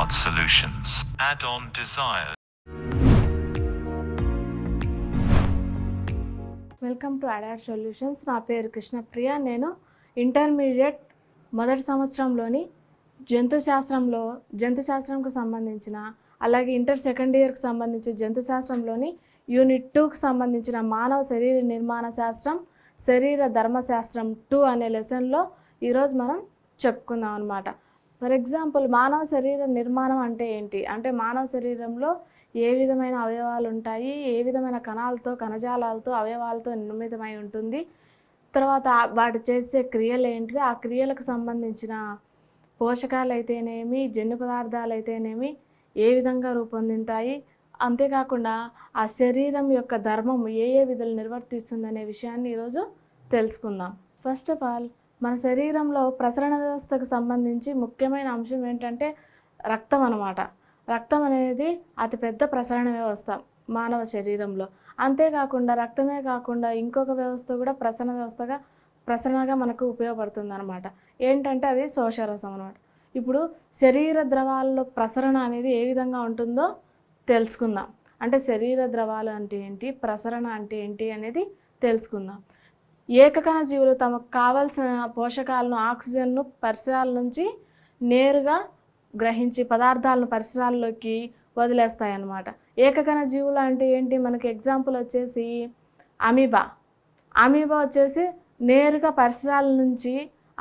Smart solutions. Add-on desires. Welcome to Adad solutions. నా పేరు కృష్ణప్రియ. నేను ఇంటర్మీడియట్ మొదటి సంవత్సరంలోని జంతుశాస్త్రంకు సంబంధించిన, అలాగే ఇంటర్ సెకండ్ ఇయర్కి సంబంధించి జంతుశాస్త్రంలోని యూనిట్ 2కి సంబంధించిన మానవ శరీర నిర్మాణ శాస్త్రం, శరీర ధర్మశాస్త్రం 2 అనే లెసన్లో ఈరోజు మనం చెప్పుకుందాం అన్నమాట. ఫర్ ఎగ్జాంపుల్, మానవ శరీర నిర్మాణం అంటే ఏంటి అంటే, మానవ శరీరంలో ఏ విధమైన అవయవాలు ఉంటాయి, ఏ విధమైన కణాలతో, కణజాలాలతో, అవయవాలతో నిర్మితమై ఉంటుంది, తర్వాత వాటి చేసే క్రియలు ఏంటివి, ఆ క్రియలకు సంబంధించిన పోషకాలు అయితేనేమి, జన్యు పదార్థాలు అయితేనేమి ఏ విధంగా రూపొందింటాయి, అంతేకాకుండా ఆ శరీరం యొక్క ధర్మం ఏ ఏ విధులు నిర్వర్తిస్తుందనే విషయాన్ని ఈరోజు తెలుసుకుందాం. ఫస్ట్ ఆఫ్ ఆల్, మన శరీరంలో ప్రసరణ వ్యవస్థకు సంబంధించి ముఖ్యమైన అంశం ఏంటంటే రక్తం అన్నమాట. రక్తం అనేది అతిపెద్ద ప్రసరణ వ్యవస్థ మానవ శరీరంలో. అంతేకాకుండా రక్తమే కాకుండా ఇంకొక వ్యవస్థ కూడా ప్రసరణగా మనకు ఉపయోగపడుతుంది అనమాట. ఏంటంటే అది శోషరసం అనమాట. ఇప్పుడు శరీర ద్రవాల్లో ప్రసరణ అనేది ఏ విధంగా ఉంటుందో తెలుసుకుందాం. అంటే శరీర ద్రవాలు అంటే ఏంటి, ప్రసరణ అంటే ఏంటి అనేది తెలుసుకుందాం. ఏకకణ జీవులు తమకు కావలసిన పోషకాలను, ఆక్సిజన్ను పరిసరాల నుంచి నేరుగా గ్రహించి పదార్థాలను పరిసరాల్లోకి వదిలేస్తాయి అన్నమాట. ఏకకణ జీవులు అంటే ఏంటి, మనకి ఎగ్జాంపుల్ వచ్చేసి అమీబా వచ్చేసి నేరుగా పరిసరాల నుంచి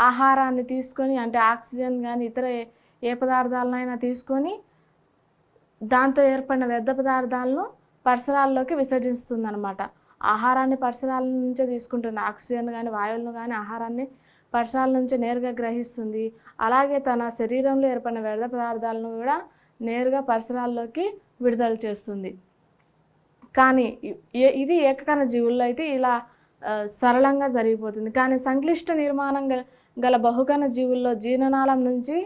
ఆహారాన్ని తీసుకొని, అంటే ఆక్సిజన్ కానీ ఇతర ఏ పదార్థాలనైనా తీసుకొని దాంతో ఏర్పడిన వ్యర్థ పదార్థాలను పరిసరాల్లోకి విసర్జిస్తుంది అనమాట. ఆహారాన్ని పరిసరాల నుంచే తీసుకుంటుంది, ఆక్సిజన్ కానీ వాయువులను కానీ ఆహారాన్ని పరిసరాల నుంచి నేరుగా గ్రహిస్తుంది. అలాగే తన శరీరంలో ఏర్పడిన వ్యర్థ పదార్థాలను కూడా నేరుగా పరిసరాల్లోకి విడుదల చేస్తుంది. కానీ ఇది ఏకకణ జీవుల్లో అయితే ఇలా సరళంగా జరిగిపోతుంది. కానీ సంక్లిష్ట నిర్మాణం గల బహుకణ జీవుల్లో జీర్ణనాళం నుంచి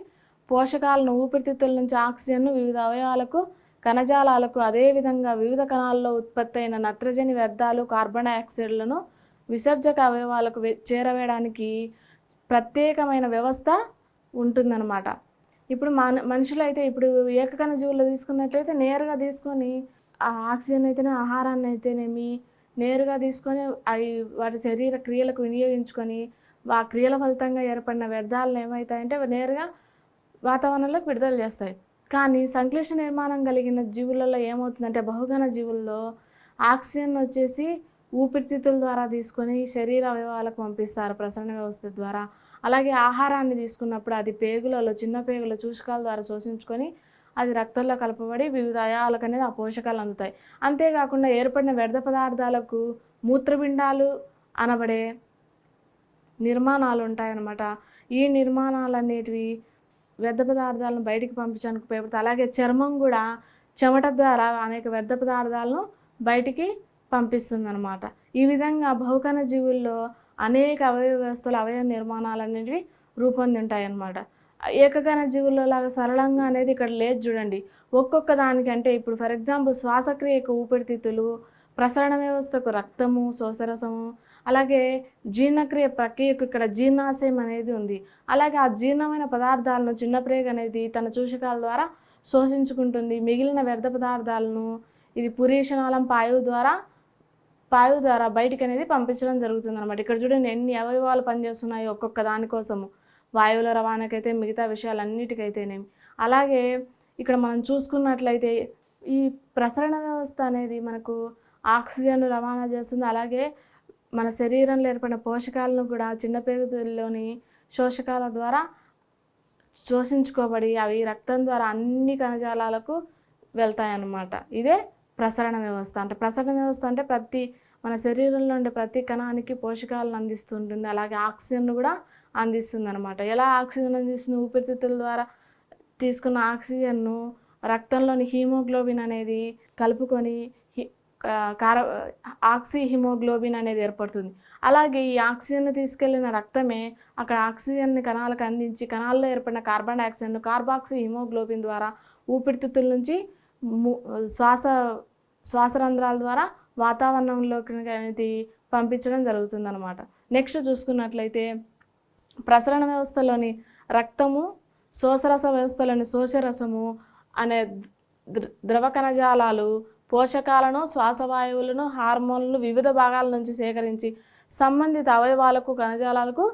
పోషకాలను, ఊపిరితిత్తుల నుంచి ఆక్సిజన్ను వివిధ అవయవాలకు, కణజాలాలకు, అదేవిధంగా వివిధ కణాల్లో ఉత్పత్తి అయిన నత్రజని వ్యర్థాలు, కార్బన్ డైఆక్సైడ్లను విసర్జక అవయవాలకు చేరవేయడానికి ప్రత్యేకమైన వ్యవస్థ ఉంటుందన్నమాట. ఇప్పుడు మనుషులైతే ఇప్పుడు ఏకకణ జీవుల్లో తీసుకున్నట్లయితే నేరుగా తీసుకొని ఆ ఆక్సిజన్ అయితేనే, ఆహారాన్ని అయితేనేమి నేరుగా తీసుకొని అవి వాటి శరీర క్రియలకు వినియోగించుకొని ఆ క్రియల ఫలితంగా ఏర్పడిన వ్యర్థాలను ఏమవుతాయంటే నేరుగా వాతావరణంలోకి విడుదల చేస్తాయి. కానీ సంక్లిష్ట నిర్మాణం కలిగిన జీవులలో ఏమవుతుందంటే, బహుగణ జీవుల్లో ఆక్సిజన్ వచ్చేసి ఊపిరితిత్తుల ద్వారా తీసుకొని శరీర అవయవాలకు పంపిస్తారు ప్రసరణ వ్యవస్థ ద్వారా. అలాగే ఆహారాన్ని తీసుకున్నప్పుడు అది పేగులలో, చిన్న పేగుల చూషకాల ద్వారా శోషించుకొని అది రక్తంలో కలపబడి వివిధ అవయవాలకు అనేది ఆ పోషకాలు అందుతాయి. అంతేకాకుండా ఏర్పడిన వ్యర్థ పదార్థాలకు మూత్రపిండాలు అనబడే నిర్మాణాలు ఉంటాయన్నమాట. ఈ నిర్మాణాలన్నిటివి వ్యర్థ పదార్థాలను బయటికి పంపించడానికి ఉపయోగపడుతుంది. అలాగే చర్మం కూడా చెమట ద్వారా అనేక వ్యర్థ పదార్థాలను బయటికి పంపిస్తుంది అనమాట. ఈ విధంగా బహుకణ జీవుల్లో అనేక అవయవ వ్యవస్థలు, అవయవ నిర్మాణాలు అనేవి రూపొందింటాయి అన్నమాట. ఏకకణ జీవుల్లో లాగా సరళంగా అనేది ఇక్కడ లేదు చూడండి. ఒక్కొక్క దానికంటే ఇప్పుడు ఫర్ ఎగ్జాంపుల్ శ్వాసక్రియకు ఊపిరితిత్తులు, ప్రసరణ వ్యవస్థకు రక్తము, శోషరసము, అలాగే జీర్ణక్రియ ప్రక్రియకు ఇక్కడ జీర్ణాశయం అనేది ఉంది. అలాగే ఆ జీర్ణమైన పదార్థాలను చిన్న ప్రేగు అనేది తన చూషకాల ద్వారా శోషించుకుంటుంది. మిగిలిన వ్యర్థ పదార్థాలను ఇది పురీషనాళం పాయువు ద్వారా బయటికి అనేది పంపించడం జరుగుతుంది అనమాట. ఇక్కడ చూడండి ఎన్ని అవయవాలు పనిచేస్తున్నాయో ఒక్కొక్క దానికోసము, వాయువుల రవాణాకైతే, మిగతా విషయాలన్నిటికైతేనేమి. అలాగే ఇక్కడ మనం చూసుకున్నట్లయితే ఈ ప్రసరణ వ్యవస్థ అనేది మనకు ఆక్సిజన్ రవాణా చేస్తుంది. అలాగే మన శరీరంలో ఏర్పడిన పోషకాలను కూడా చిన్న పేగులోని శోషకాల ద్వారా శోషించుకోబడి అవి రక్తం ద్వారా అన్ని కణజాలాలకు వెళ్తాయన్నమాట. ఇదే ప్రసరణ వ్యవస్థ. అంటే ప్రసరణ వ్యవస్థ అంటే మన శరీరంలో ఉండే ప్రతి కణానికి పోషకాలను అందిస్తుంటుంది. అలాగే ఆక్సిజన్ను కూడా అందిస్తుంది అనమాట. ఎలా ఆక్సిజన్ అందిస్తుంది? ఊపిరితిత్తుల ద్వారా తీసుకున్న ఆక్సిజన్ను రక్తంలోని హీమోగ్లోబిన్ అనేది కలుపుకొని ఆక్సిహిమోగ్లోబిన్ అనేది ఏర్పడుతుంది. అలాగే ఈ ఆక్సిజన్ను తీసుకెళ్లిన రక్తమే అక్కడ ఆక్సిజన్ని కణాలకు అందించి కణాల్లో ఏర్పడిన కార్బన్ డైఆక్సైడ్ను కార్బాక్సీ హిమోగ్లోబిన్ ద్వారా ఊపిరితిత్తుల నుంచి శ్వాసరంధ్రాల ద్వారా వాతావరణంలోకి అనేది పంపించడం జరుగుతుందన్నమాట. నెక్స్ట్ చూసుకున్నట్లయితే ప్రసరణ వ్యవస్థలోని రక్తము, శోషరస వ్యవస్థలోని శోషరసము, అనే ద్రవ కణజాలాలు పోషకాలను, శ్వాసవాయువులను, హార్మోన్లను వివిధ భాగాల నుంచి సేకరించి సంబంధిత అవయవాలకు, కణజాలాలకు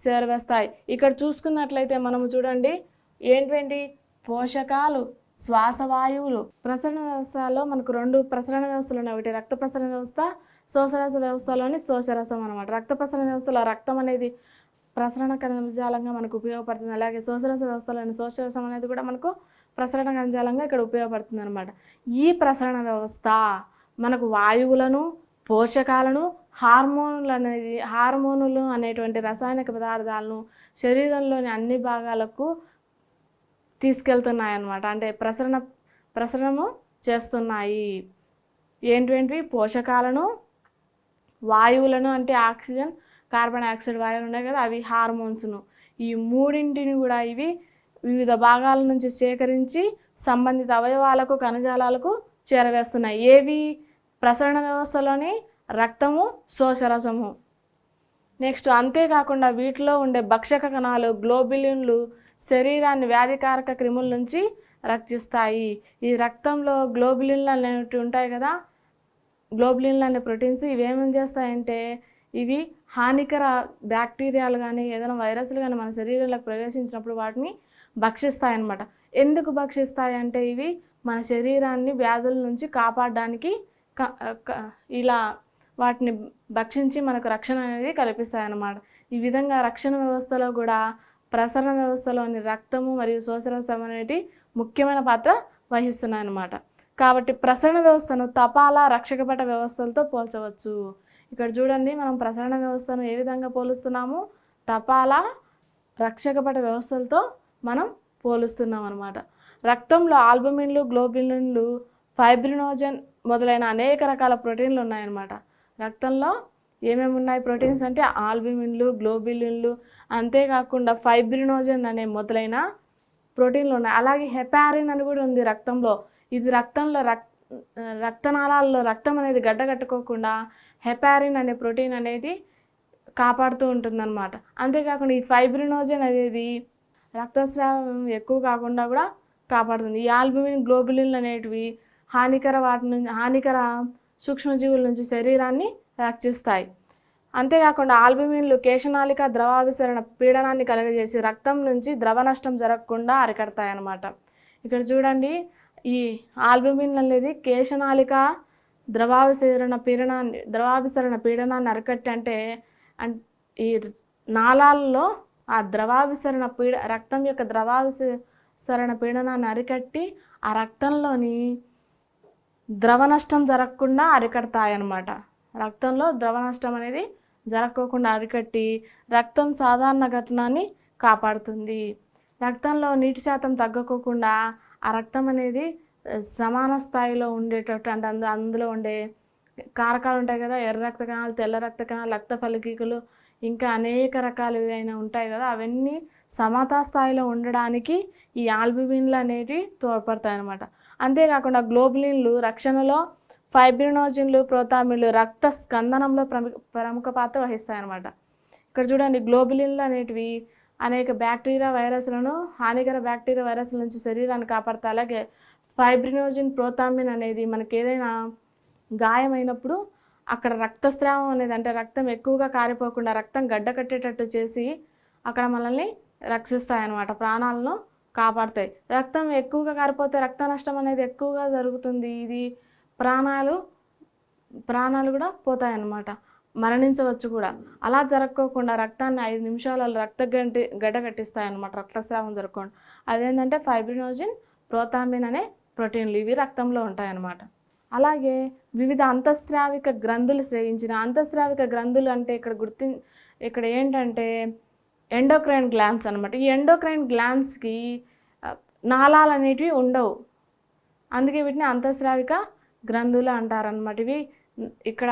చేరవేస్తాయి. ఇక్కడ చూసుకున్నట్లయితే మనము చూడండి ఏంటండి పోషకాలు, శ్వాసవాయువులు. ప్రసరణ వ్యవస్థలో మనకు 2 ప్రసరణ వ్యవస్థలు ఉన్నాయి. ఒకటి రక్త ప్రసరణ వ్యవస్థ, శోషరస వ్యవస్థలోని శోషరసం అనమాట. రక్త ప్రసరణ వ్యవస్థలో రక్తం అనేది ప్రసరణ కణజాలంగా మనకు ఉపయోగపడుతుంది. అలాగే శోషరస వ్యవస్థలోని శోషరసం అనేది కూడా మనకు ప్రసరణ కణజాలంగా ఇక్కడ ఉపయోగపడుతుంది అనమాట. ఈ ప్రసరణ వ్యవస్థ మనకు వాయువులను, పోషకాలను, హార్మోనులు అనేటువంటి రసాయనిక పదార్థాలను శరీరంలోని అన్ని భాగాలకు తీసుకెళ్తున్నాయి అంటే ప్రసరణము చేస్తున్నాయి. ఏంటివి పోషకాలను, వాయువులను అంటే ఆక్సిజన్, కార్బన్ డైఆక్సైడ్ వాయువులు ఉన్నాయి కదా, అవి హార్మోన్స్ను. ఈ మూడింటిని కూడా ఇవి వివిధ భాగాల నుంచి సేకరించి సంబంధిత అవయవాలకు, కణజాలాలకు చేరవేస్తున్నాయి. ఏవి? ప్రసరణ వ్యవస్థలోని రక్తము, శోషరసము. నెక్స్ట్ అంతేకాకుండా వీటిలో ఉండే భక్షక కణాలు, గ్లోబులిన్లు శరీరాన్ని వ్యాధికారక క్రిముల నుంచి రక్షిస్తాయి. ఈ రక్తంలో గ్లోబులిన్లు అనేవి ఉంటాయి కదా, గ్లోబులిన్లు అనే ప్రోటీన్స్ ఇవి ఏమేమి చేస్తాయంటే ఇవి హానికర బ్యాక్టీరియాలు కానీ ఏదైనా వైరస్లు కానీ మన శరీరంలోకి ప్రవేశించినప్పుడు వాటిని భక్షిస్తాయన్నమాట. ఎందుకు భక్షిస్తాయి అంటే ఇవి మన శరీరాన్ని వ్యాధుల నుంచి కాపాడడానికి ఇలా వాటిని భక్షించి మనకు రక్షణ అనేది కల్పిస్తాయన్నమాట. ఈ విధంగా రక్షణ వ్యవస్థలో కూడా ప్రసరణ వ్యవస్థలోని రక్తము మరియు శోషరసం అనేటి ముఖ్యమైన పాత్ర వహిస్తున్నాయి అన్నమాట. కాబట్టి ప్రసరణ వ్యవస్థను తపాలా, రక్షకపట వ్యవస్థలతో పోల్చవచ్చు. ఇక్కడ చూడండి మనం ప్రసరణ వ్యవస్థను ఏ విధంగా పోలుస్తున్నాము? తపాలా, రక్షకపట వ్యవస్థలతో మనం పోలుస్తున్నాం అన్నమాట. రక్తంలో ఆల్బుమిన్లు, గ్లోబులిన్లు, ఫైబ్రినోజన్ మొదలైన అనేక రకాల ప్రోటీన్లు ఉన్నాయన్నమాట. రక్తంలో ఏమేమి ఉన్నాయి ప్రోటీన్స్ అంటే ఆల్బుమిన్లు, గ్లోబులిన్లు, అంతేకాకుండా ఫైబ్రినోజన్ అనే మొదలైన ప్రోటీన్లు ఉన్నాయి. అలాగే హెపారిన్ అని కూడా ఉంది రక్తంలో. ఇది రక్తంలో రక్తనాళాల్లో రక్తం అనేది గడ్డకట్టుకోకుండా హెపారిన్ అనే ప్రోటీన్ అనేది కాపాడుతూ ఉంటుందన్నమాట. అంతేకాకుండా ఈ ఫైబ్రినోజన్ అనేది రక్తస్రావం ఎక్కువ కాకుండా కూడా కాపాడుతుంది. ఈ ఆల్బుమిన్, గ్లోబులిన్లు అనేటివి హానికర సూక్ష్మజీవుల నుంచి శరీరాన్ని రక్షిస్తాయి. అంతేకాకుండా ఆల్బుమిన్లు కేశనాళిక ద్రవాభిసరణ పీడనాన్ని కలుగజేసి రక్తం నుంచి ద్రవ నష్టం జరగకుండా అరికడతాయి అన్నమాట. ఇక్కడ చూడండి ఈ ఆల్బుమిన్ అనేది కేశనాళిక ద్రవాభిసరణ పీడనాన్ని అరికట్టి అంటే ఈ నాళాల్లో ఆ రక్తం యొక్క ద్రవాభిసరణ పీడనాన్ని అరికట్టి ఆ రక్తంలోని ద్రవ నష్టం జరగకుండా అరికడతాయన్నమాట. రక్తంలో ద్రవ నష్టం అనేది జరగకోకుండా అరికట్టి రక్తం సాధారణ ఘటనాన్ని కాపాడుతుంది. రక్తంలో నీటి శాతం తగ్గకోకుండా ఆ రక్తం అనేది సమాన స్థాయిలో ఉండేటట్టు అంటే అందులో ఉండే కారకాలు ఉంటాయి కదా, ఎర్ర రక్త కణాలు, తెల్ల రక్త కణాలు, రక్త ఫలికలు, ఇంకా అనేక రకాలు ఏవైనా ఉంటాయి కదా, అవన్నీ సమతా స్థాయిలో ఉండడానికి ఈ ఆల్బుమిన్లు అనేవి తోడ్పడతాయి అన్నమాట. అంతేకాకుండా గ్లోబులిన్లు రక్షణలో, ఫైబ్రినోజిన్లు, ప్రోతామిన్లు రక్త స్కందనంలో ప్రముఖ పాత్ర వహిస్తాయన్నమాట. ఇక్కడ చూడండి గ్లోబులిన్లు అనేటివి అనేక బ్యాక్టీరియా వైరస్లను, హానికర బ్యాక్టీరియా వైరస్ల నుంచి శరీరాన్ని కాపాడతాయి. అలాగే ఫైబ్రినోజిన్, ప్రోతామిన్ అనేది మనకి ఏదైనా గాయమైనప్పుడు అక్కడ రక్తస్రావం అనేది అంటే రక్తం ఎక్కువగా కారిపోకుండా రక్తం గడ్డ కట్టేటట్టు చేసి అక్కడ మనల్ని రక్షిస్తాయన్నమాట, ప్రాణాలను కాపాడుతాయి. రక్తం ఎక్కువగా కారిపోతే రక్త నష్టం అనేది ఎక్కువగా జరుగుతుంది. ఇది ప్రాణాలు కూడా పోతాయన్నమాట, మరణించవచ్చు కూడా. అలా జరగకోకుండా రక్తాన్ని 5 నిమిషాలలో గడ్డ కట్టిస్తాయన్నమాట, రక్తస్రావం జరగకుండా. అదేంటంటే ఫైబ్రినోజిన్, ప్రోతామిన్ అనే ప్రోటీన్లు ఇవి రక్తంలో ఉంటాయన్నమాట. అలాగే వివిధ అంతఃస్రావిక గ్రంథులు స్రవించిన అంతఃస్రావిక గ్రంథులు అంటే ఇక్కడ ఏంటంటే ఎండోక్రైన్ గ్లాండ్స్ అనమాట. ఈ ఎండోక్రైన్ గ్లాండ్స్కి నాళాలు అనేటివి ఉండవు, అందుకే వీటిని అంతఃస్రావిక గ్రంథులు అంటారనమాట. ఇక్కడ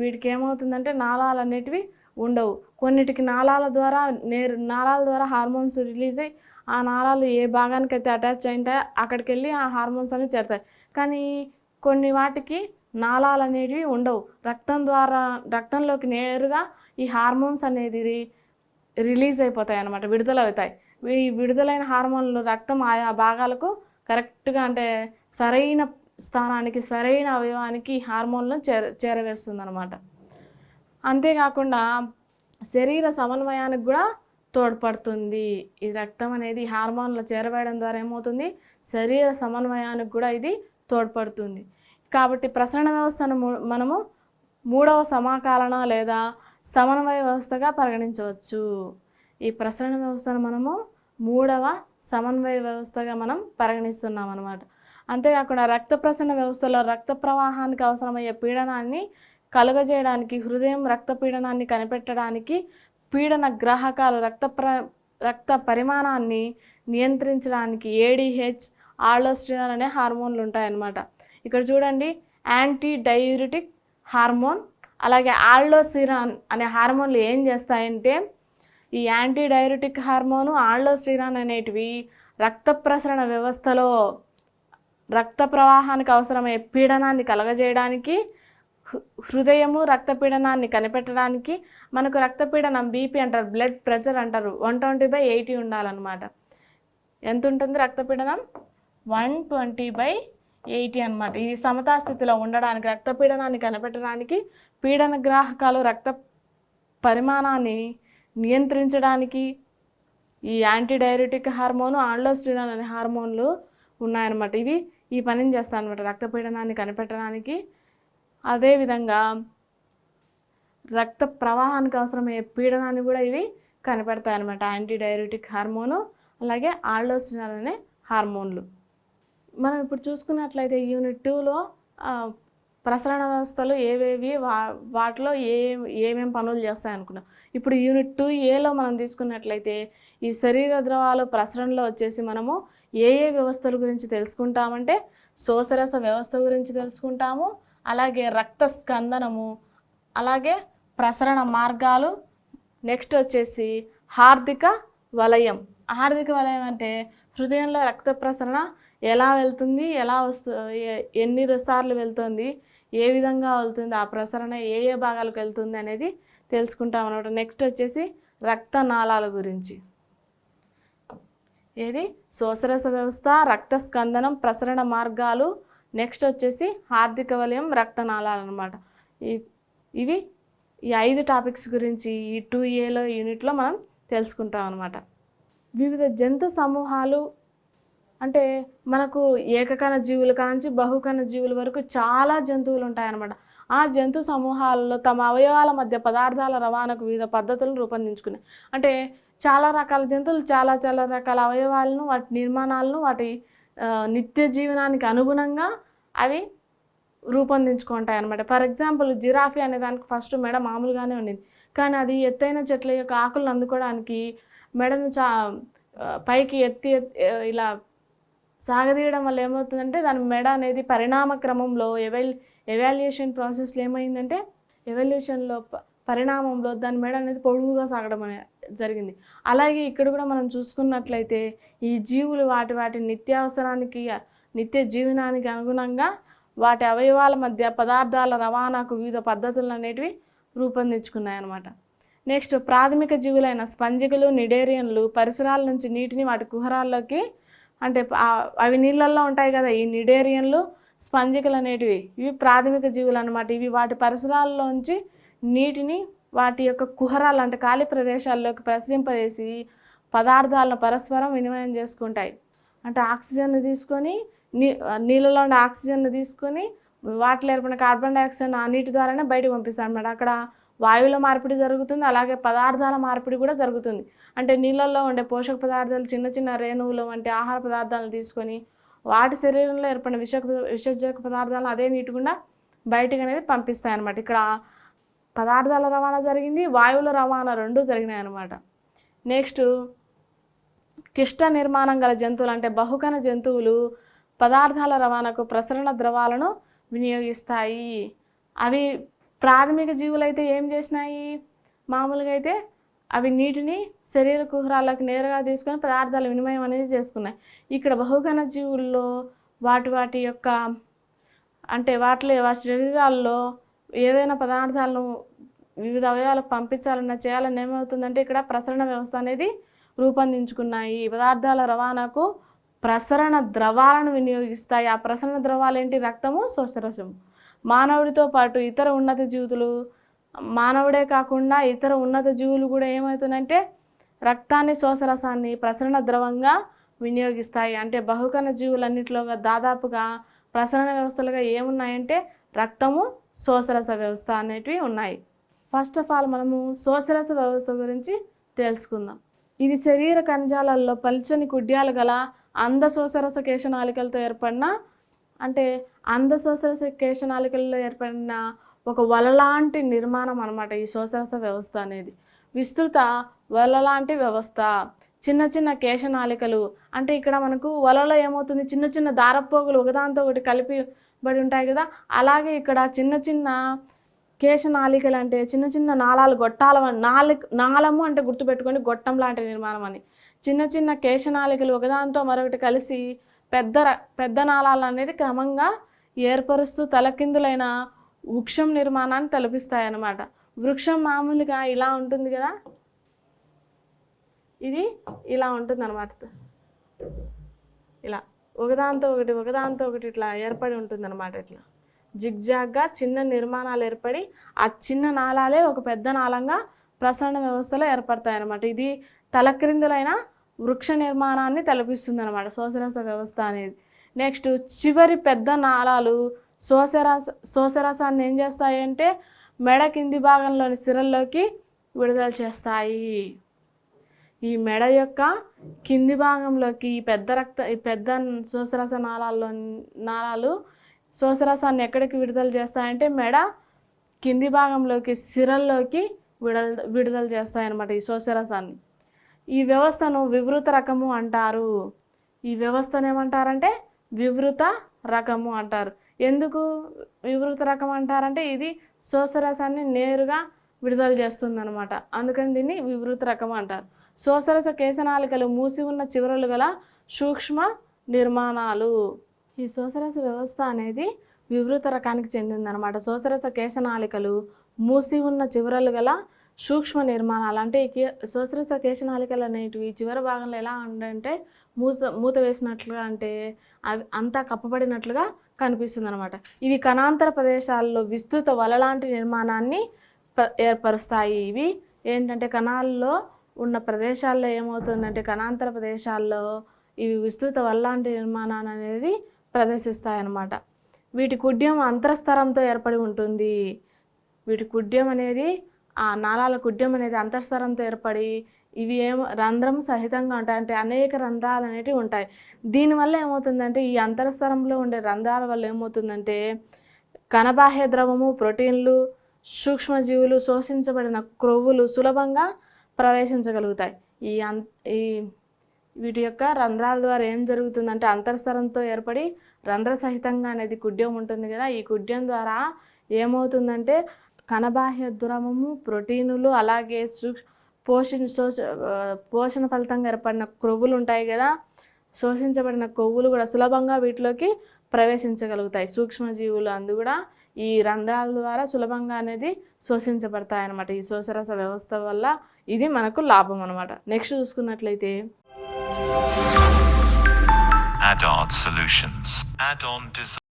వీటికి ఏమవుతుందంటే నాళాలు అనేటివి ఉండవు. కొన్నిటికి నాళాల ద్వారా హార్మోన్స్ రిలీజ్ అయ్యి ఆ నాళాలు ఏ భాగానికి అయితే అటాచ్ అయింటాయో అక్కడికి వెళ్ళి ఆ హార్మోన్స్ అనేవి చేరుతాయి. కానీ కొన్ని వాటికి నాళాలు అనేవి ఉండవు. రక్తంలోకి నేరుగా ఈ హార్మోన్స్ అనేది రిలీజ్ అయిపోతాయి అన్నమాట, విడుదలవుతాయి. ఈ విడుదలైన హార్మోన్లు రక్తం ఆయా భాగాలకు కరెక్ట్గా అంటే సరైన స్థానానికి సరైన అవయవానికి హార్మోన్లను చేరవేస్తుంది అనమాట. అంతేకాకుండా శరీర సమన్వయానికి కూడా తోడ్పడుతుంది. ఈ రక్తం అనేది హార్మోన్లు చేరవేయడం ద్వారా ఏమవుతుంది, శరీర సమన్వయానికి కూడా ఇది తోడ్పడుతుంది. కాబట్టి ప్రసరణ వ్యవస్థను మనము 3వ సమాకాలన లేదా సమన్వయ వ్యవస్థగా పరిగణించవచ్చు. ఈ ప్రసరణ వ్యవస్థను మనము 3వ సమన్వయ వ్యవస్థగా మనం పరిగణిస్తున్నాం అన్నమాట. అంతేకాకుండా రక్త ప్రసరణ వ్యవస్థలో రక్త ప్రవాహానికి అవసరమయ్యే పీడనాన్ని కలుగజేయడానికి, హృదయం రక్త పీడనాన్ని కనిపెట్టడానికి, పీడన గ్రాహకాలు రక్త పరిమాణాన్ని నియంత్రించడానికి ఏడిహెచ్, ఆల్డోస్టిరాన్ అనే హార్మోన్లు ఉంటాయన్నమాట. ఇక్కడ చూడండి, యాంటీ డయూరిటిక్ హార్మోన్ అలాగే ఆల్డోస్టిరాన్ అనే హార్మోన్లు ఏం చేస్తాయంటే, ఈ యాంటీ డయూరిటిక్ హార్మోను, ఆల్డోస్టిరాన్ అనేటివి రక్త ప్రసరణ వ్యవస్థలో రక్త ప్రవాహానికి అవసరమయ్యే పీడనాన్ని కలగజేయడానికి, హృదయము రక్తపీడనాన్ని కనిపెట్టడానికి, మనకు రక్తపీడనం బీపీ అంటారు, బ్లడ్ ప్రెషర్ అంటారు, 120/80 ఉండాలన్నమాట. ఎంత ఉంటుంది రక్తపీడనం? 120/80 అనమాట. ఇది సమతాస్థితిలో ఉండడానికి, రక్తపీడనాన్ని కనిపెట్టడానికి, పీడన గ్రాహకాలు రక్త పరిమాణాన్ని నియంత్రించడానికి ఈ యాంటీ డయూరిటిక్ హార్మోను, ఆల్డోస్టిరాన్ అనే హార్మోన్లు ఉన్నాయన్నమాట. ఇవి ఈ పనిని చేస్తాయి అనమాట, రక్తపీడనాన్ని కనిపెట్టడానికి. అదేవిధంగా రక్త ప్రవాహానికి అవసరమయ్యే పీడనాన్ని కూడా ఇవి కనిపెడతాయి అన్నమాట, యాంటీ డయూరిటిక్ హార్మోను అలాగే ఆల్డోస్టిరాన్ అనే హార్మోన్లు. మనం ఇప్పుడు చూసుకున్నట్లయితే యూనిట్ 2లో ప్రసరణ వ్యవస్థలు ఏవేవి, వాటిలో ఏమేమి పనులు చేస్తాయి అనుకున్నాం. ఇప్పుడు యూనిట్ 2A మనం తీసుకున్నట్లయితే ఈ శరీర ద్రవాలు ప్రసరణలో వచ్చేసి మనము ఏ వ్యవస్థల గురించి తెలుసుకుంటామంటే, శోషరస వ్యవస్థ గురించి తెలుసుకుంటాము, అలాగే రక్త స్కందనము, అలాగే ప్రసరణ మార్గాలు, నెక్స్ట్ వచ్చేసి హార్దిక వలయం. హార్దిక వలయం అంటే హృదయంలో రక్త ప్రసరణ ఎలా వెళ్తుంది, ఎలా ఎన్ని సార్లు వెళ్తుంది, ఏ విధంగా వెళ్తుంది, ఆ ప్రసరణ ఏ భాగాలకు వెళ్తుంది అనేది తెలుసుకుంటాం అన్నమాట. నెక్స్ట్ వచ్చేసి రక్తనాళాల గురించి, ఏది శోషరస వ్యవస్థ, రక్త స్కందనం, ప్రసరణ మార్గాలు, నెక్స్ట్ వచ్చేసి హార్దిక వలయం, రక్తనాళాలు అనమాట. ఇవి ఈ 5 టాపిక్స్ గురించి ఈ 2A యూనిట్లో మనం తెలుసుకుంటాం అనమాట. వివిధ జంతు సమూహాలు అంటే మనకు ఏకకణ జీవుల కాంచి బహుకణ జీవుల వరకు చాలా జంతువులు ఉంటాయన్నమాట. ఆ జంతు సమూహాలలో తమ అవయవాల మధ్య పదార్థాల రవాణాకు వివిధ పద్ధతులను రూపొందించుకున్నాయి. అంటే చాలా రకాల జంతువులు చాలా రకాల అవయవాలను, వాటి నిర్మాణాలను, వాటి నిత్య జీవనానికి అనుగుణంగా అవి రూపొందించుకుంటాయి అన్నమాట. ఫర్ ఎగ్జాంపుల్ జిరాఫీ అనే దానికి ఫస్ట్ మెడ మామూలుగానే ఉండింది, కానీ అది ఎత్తైన చెట్ల యొక్క ఆకులను అందుకోవడానికి మెడను పైకి ఎత్తి ఇలా సాగదీయడం వల్ల ఏమవుతుందంటే దాని మెడ అనేది పరిణామ క్రమంలో ఎవాల్యుయేషన్ ప్రాసెస్లో ఏమైందంటే, ఎవల్యూషన్లో పరిణామంలో దాని మెడ అనేది పొడుగుగా సాగడం అనేది జరిగింది. అలాగే ఇక్కడ కూడా మనం చూసుకున్నట్లయితే ఈ జీవులు వాటి నిత్యావసరానికి, నిత్య జీవనానికి అనుగుణంగా వాటి అవయవాల మధ్య పదార్థాల రవాణాకు వివిధ పద్ధతులు అనేటివి రూపొందించుకున్నాయి అన్నమాట. నెక్స్ట్ ప్రాథమిక జీవులైన స్పంజికలు, నిడేరియన్లు పరిసరాల నుంచి నీటిని వాటి కుహరాల్లోకి, అంటే అవి నీళ్ళల్లో ఉంటాయి కదా, ఈ నిడేరియన్లు, స్పంజికలు అనేటివి ఇవి ప్రాథమిక జీవులు అన్నమాట. ఇవి వాటి పరిసరాల్లోంచి నీటిని వాటి యొక్క కుహరాలు అంటే ఖాళీ ప్రదేశాల్లోకి ప్రసరింపజేసి పదార్థాలను పరస్పరం వినిమయం చేసుకుంటాయి. అంటే ఆక్సిజన్ను తీసుకొని నీళ్ళలో ఉండే ఆక్సిజన్ను తీసుకొని వాటిలో ఏర్పడిన కార్బన్ డైఆక్సైడ్ ఆ నీటి ద్వారానే బయటకు పంపిస్తాయి అన్నమాట. అక్కడ వాయువుల మార్పిడి జరుగుతుంది, అలాగే పదార్థాల మార్పిడి కూడా జరుగుతుంది. అంటే నీళ్ళల్లో ఉండే పోషక పదార్థాలు, చిన్న రేణువులు వంటి ఆహార పదార్థాలను తీసుకొని వాటి శరీరంలో ఏర్పడిన విషజక పదార్థాలను అదే నీటి గుండా బయటకు అనేది పంపిస్తాయి అన్నమాట. ఇక్కడ పదార్థాల రవాణా జరిగింది, వాయువుల రవాణా రెండూ జరిగినాయి అన్నమాట. నెక్స్ట్ కిష్ట నిర్మాణం గల జంతువులు అంటే బహుకణ జంతువులు పదార్థాల రవాణాకు ప్రసరణ ద్రవాలను వినియోగిస్తాయి. అవి ప్రాథమిక జీవులు అయితే ఏం చేసినాయి, మామూలుగా అయితే అవి నీటిని శరీర కుహరాలకు నేరుగా తీసుకొని పదార్థాల వినిమయం అనేది చేసుకున్నాయి. ఇక్కడ బహుకణ జీవుల్లో వాటి యొక్క అంటే వాటి శరీరాల్లో ఏదైనా పదార్థాలను వివిధ అవయవాలకు పంపించాలన్నా చేయాలన్నా ఏమవుతుందంటే ఇక్కడ ప్రసరణ వ్యవస్థ అనేది రూపొందించుకున్నాయి. పదార్థాల రవాణాకు ప్రసరణ ద్రవాలను వినియోగిస్తాయి. ఆ ప్రసరణ ద్రవాలు ఏంటి? రక్తము, శోషరసము. మానవుడితో పాటు ఇతర ఉన్నత జీవులు, మానవుడే కాకుండా ఇతర ఉన్నత జీవులు కూడా ఏమవుతుందంటే రక్తాన్ని, శోషరసాన్ని ప్రసరణ ద్రవంగా వినియోగిస్తాయి. అంటే బహుకణ జీవులన్నింటిలో దాదాపుగా ప్రసరణ వ్యవస్థలుగా ఏమున్నాయంటే రక్తము, శోషరస వ్యవస్థ అనేటివి ఉన్నాయి. ఫస్ట్ ఆఫ్ ఆల్ మనము శోషరస వ్యవస్థ గురించి తెలుసుకుందాం. ఇది శరీర కణజాలాల్లో పల్చని కుడ్యాలు గల అందశోషరస కేశనాళికలతో ఏర్పడిన, అంటే అందశోషరస కేశనాళికల్లో ఏర్పడిన ఒక వలలాంటి నిర్మాణం అన్నమాట ఈ శోషరస వ్యవస్థ అనేది. విస్తృత వలలాంటి వ్యవస్థ. చిన్న చిన్న కేశనాళికలు, అంటే ఇక్కడ మనకు వలలో ఏమవుతుంది, చిన్న చిన్న దారపోగులు ఒకదాంతో ఒకటి కలిపిబడి ఉంటాయి కదా, అలాగే ఇక్కడ చిన్న చిన్న కేశనాళికలు అంటే చిన్న చిన్న నాళాలు, గొట్టాల నాళము అంటే గుర్తుపెట్టుకొని గొట్టం లాంటి నిర్మాణం అని. చిన్న చిన్న కేశనాళికలు ఒకదాంతో మరొకటి కలిసి పెద్ద నాళాలు అనేది క్రమంగా ఏర్పరుస్తూ తలకిందులైన వృక్షం నిర్మాణాన్ని తలపిస్తాయి అన్నమాట. వృక్షం మామూలుగా ఇలా ఉంటుంది కదా, ఇది ఇలా ఉంటుంది అన్నమాట. ఇలా ఒకదాంతో ఒకటి ఇట్లా ఏర్పడి ఉంటుంది అన్నమాట. ఇట్లా జిగ్జాగ్గా చిన్న నిర్మాణాలు ఏర్పడి ఆ చిన్న నాళాలే ఒక పెద్ద నాళంగా ప్రసరణ వ్యవస్థలో ఏర్పడతాయి అన్నమాట. ఇది తలక్రిందులైన వృక్ష నిర్మాణాన్ని తలపిస్తుంది అనమాట శోషరస వ్యవస్థ అనేది. నెక్స్ట్ చివరి పెద్ద నాళాలు శోషరసాన్ని ఏం చేస్తాయి అంటే మెడ కింది భాగంలోని సిరల్లోకి విడుదల చేస్తాయి. ఈ మెడ యొక్క కింది భాగంలోకి ఈ పెద్ద శోషరస నాళాలు శోషరసాన్ని ఎక్కడికి విడుదల చేస్తాయంటే మెడ కింది భాగంలోకి సిరల్లోకి విడుదల చేస్తాయన్నమాట ఈ శోషరసాన్ని. ఈ వ్యవస్థను వివృత రకము అంటారు. ఈ వ్యవస్థను ఏమంటారంటే వివృత రకము అంటారు. ఎందుకు వివృత రకం అంటారంటే ఇది శోషరసాన్ని నేరుగా విడుదల చేస్తుంది అనమాట, అందుకని దీన్ని వివృత రకం అంటారు. శోషరస కేశనాళికలు మూసి ఉన్న చివరలు గల సూక్ష్మ నిర్మాణాలు. ఈ శోషరస వ్యవస్థ అనేది వివృత రకానికి చెందిందనమాట. శోషరస కేశనాళికలు మూసి ఉన్న చివరలు గల సూక్ష్మ నిర్మాణాలు. అంటే ఈ శోషరస కేశనాళికలు అనేటివి చివరి భాగంలో ఎలా ఉండంటే మూత వేసినట్లుగా, అంటే అవి అంతా కప్పబడినట్లుగా కనిపిస్తుంది అనమాట. ఇవి కణాంతర ప్రదేశాల్లో విస్తృత వలలాంటి నిర్మాణాన్ని ఏర్పరుస్తాయి. ఇవి ఏంటంటే కణాల్లో ఉన్న ప్రదేశాల్లో ఏమవుతుందంటే కణాంతర ప్రదేశాల్లో ఇవి విస్తృత వలలాంటి నిర్మాణాన్ని అనేది ప్రదర్శిస్తాయి అన్నమాట. వీటి కుడ్యం అంతరస్థరంతో ఏర్పడి ఉంటుంది. వీటి కుడ్యం అనేది ఆ నాళాల కుడ్యం అనేది అంతఃస్థరంతో ఏర్పడి ఇవి రంధ్రం సహితంగా ఉంటాయి. అంటే అనేక రంధ్రాలు అనేటివి ఉంటాయి. దీనివల్ల ఏమవుతుందంటే ఈ అంతరస్థరంలో ఉండే రంధ్రాల వల్ల ఏమవుతుందంటే కణబాహ్య ద్రవము, ప్రోటీన్లు, సూక్ష్మజీవులు, శోషించబడిన క్రొవ్వులు సులభంగా ప్రవేశించగలుగుతాయి. ఈ వీటి యొక్క రంధ్రాల ద్వారా ఏం జరుగుతుందంటే అంతర్స్థరంతో ఏర్పడి రంధ్ర సహితంగా అనేది కుడ్యం ఉంటుంది కదా, ఈ కుడ్యం ద్వారా ఏమవుతుందంటే కణబాహ్య ద్రవము, ప్రోటీనులు, అలాగే పోషణ ఫలితంగా ఏర్పడిన క్రొవ్వులు ఉంటాయి కదా, శోషించబడిన కొవ్వులు కూడా సులభంగా వీటిలోకి ప్రవేశించగలుగుతాయి. సూక్ష్మజీవులు అందు కూడా ఈ రంధ్రాల ద్వారా సులభంగా అనేది శోషించబడతాయి అన్నమాట. ఈ శోషరస వ్యవస్థ వల్ల ఇది మనకు లాభం అన్నమాట. నెక్స్ట్ చూసుకున్నట్లయితే Add-on solutions. Add-on design.